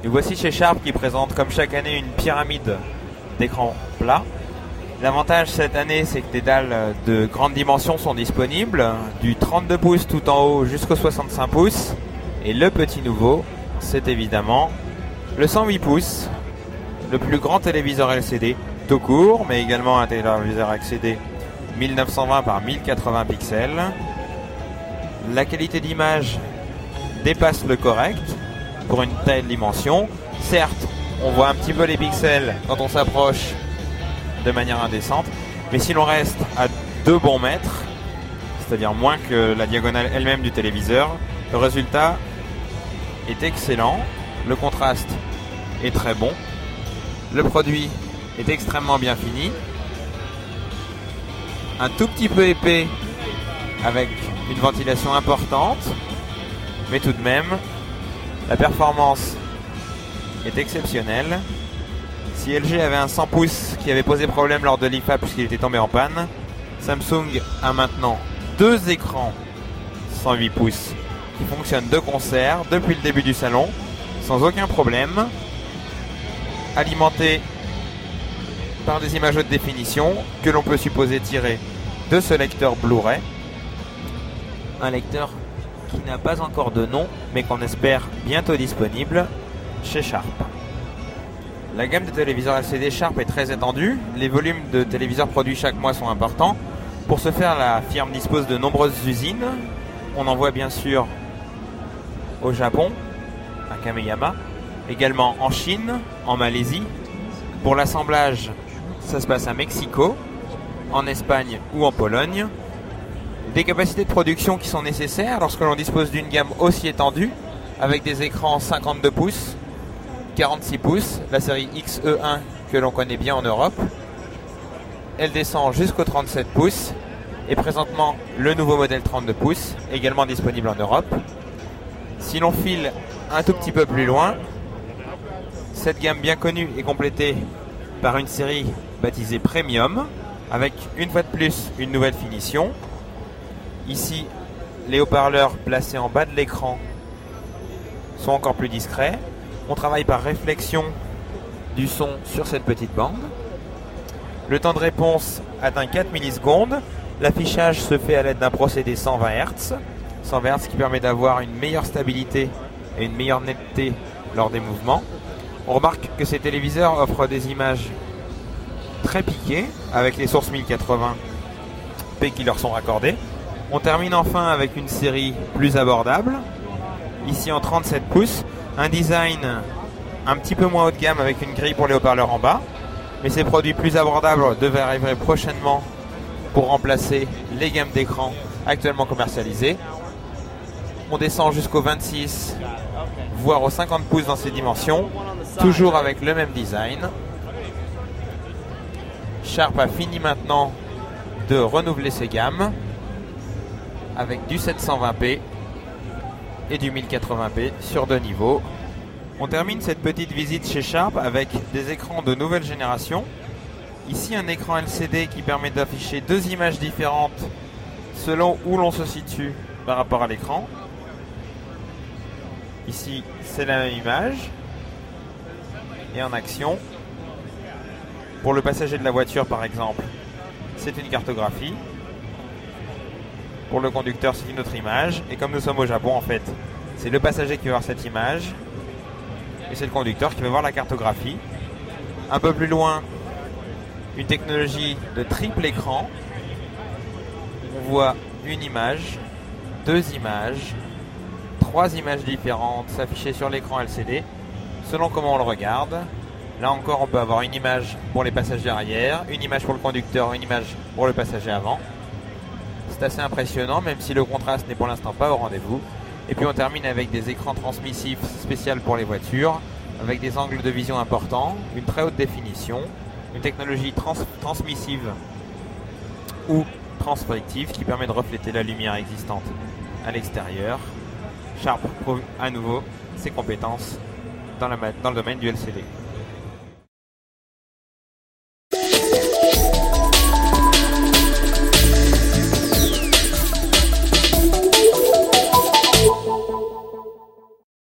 Nous voici chez Sharp qui présente comme chaque année une pyramide d'écran plat. L'avantage cette année, c'est que des dalles de grande dimension sont disponibles, du 32 pouces tout en haut jusqu'au 65 pouces. Et le petit nouveau, c'est évidemment le 108 pouces, le plus grand téléviseur LCD tout court, mais également un téléviseur LCD 1920 par 1080 pixels. La qualité d'image dépasse le correct pour une telle dimension. Certes, on voit un petit peu les pixels quand on s'approche de manière indécente, mais si l'on reste à 2 bons mètres, c'est-à-dire moins que la diagonale elle-même du téléviseur, le résultat est excellent, le contraste est très bon, le produit est extrêmement bien fini, un tout petit peu épais avec une ventilation importante, mais tout de même la performance est exceptionnelle. Si LG avait un 100 pouces qui avait posé problème lors de l'IFA puisqu'il était tombé en panne, Samsung a maintenant 2 écrans 108 pouces qui fonctionnent de concert depuis le début du salon sans aucun problème, alimentés par des images haute définition que l'on peut supposer tirer de ce lecteur Blu-ray, un lecteur qui n'a pas encore de nom mais qu'on espère bientôt disponible chez Sharp. La gamme de téléviseurs LCD Sharp est très étendue, les volumes de téléviseurs produits chaque mois sont importants. Pour ce faire, la firme dispose de nombreuses usines. On en voit bien sûr au Japon, à Kameyama, également en Chine, en Malaisie. Pour l'assemblage, ça se passe à Mexico, en Espagne ou en Pologne. Des capacités de production qui sont nécessaires lorsque l'on dispose d'une gamme aussi étendue, avec des écrans 52 pouces, 46 pouces, la série XE1 que l'on connaît bien en Europe. Elle descend jusqu'au 37 pouces et présentement le nouveau modèle 32 pouces, également disponible en Europe. Si l'on file un tout petit peu plus loin, cette gamme bien connue est complétée par une série baptisée Premium, avec une fois de plus une nouvelle finition. Ici, les haut-parleurs placés en bas de l'écran sont encore plus discrets. On travaille par réflexion du son sur cette petite bande. Le temps de réponse atteint 4 millisecondes. L'affichage se fait à l'aide d'un procédé 120 Hz. 120 Hz qui permet d'avoir une meilleure stabilité et une meilleure netteté lors des mouvements. On remarque que ces téléviseurs offrent des images très piquées avec les sources 1080p qui leur sont raccordées. On termine enfin avec une série plus abordable, ici en 37 pouces. Un design un petit peu moins haut de gamme avec une grille pour les haut-parleurs en bas. Mais ces produits plus abordables devraient arriver prochainement pour remplacer les gammes d'écran actuellement commercialisées. On descend jusqu'au 26, voire aux 50 pouces dans ces dimensions, toujours avec le même design. Sharp a fini maintenant de renouveler ses gammes avec du 720p et du 1080p sur 2 niveaux. On termine cette petite visite chez Sharp avec des écrans de nouvelle génération. Ici un écran LCD qui permet d'afficher 2 images différentes selon où l'on se situe par rapport à l'écran. Ici c'est la même image et en action. Pour le passager de la voiture par exemple, c'est une cartographie. Pour le conducteur, c'est une autre image. Et comme nous sommes au Japon, en fait, c'est le passager qui va voir cette image. Et c'est le conducteur qui va voir la cartographie. Un peu plus loin, une technologie de triple écran. On voit une image, 2 images, 3 images différentes s'afficher sur l'écran LCD, selon comment on le regarde. Là encore, on peut avoir une image pour les passagers arrière, une image pour le conducteur, une image pour le passager avant. C'est assez impressionnant, même si le contraste n'est pour l'instant pas au rendez-vous. Et puis on termine avec des écrans transmissifs spéciaux pour les voitures, avec des angles de vision importants, une très haute définition, une technologie transmissive ou transflective qui permet de refléter la lumière existante à l'extérieur. Sharp prouve à nouveau ses compétences dans le domaine du LCD.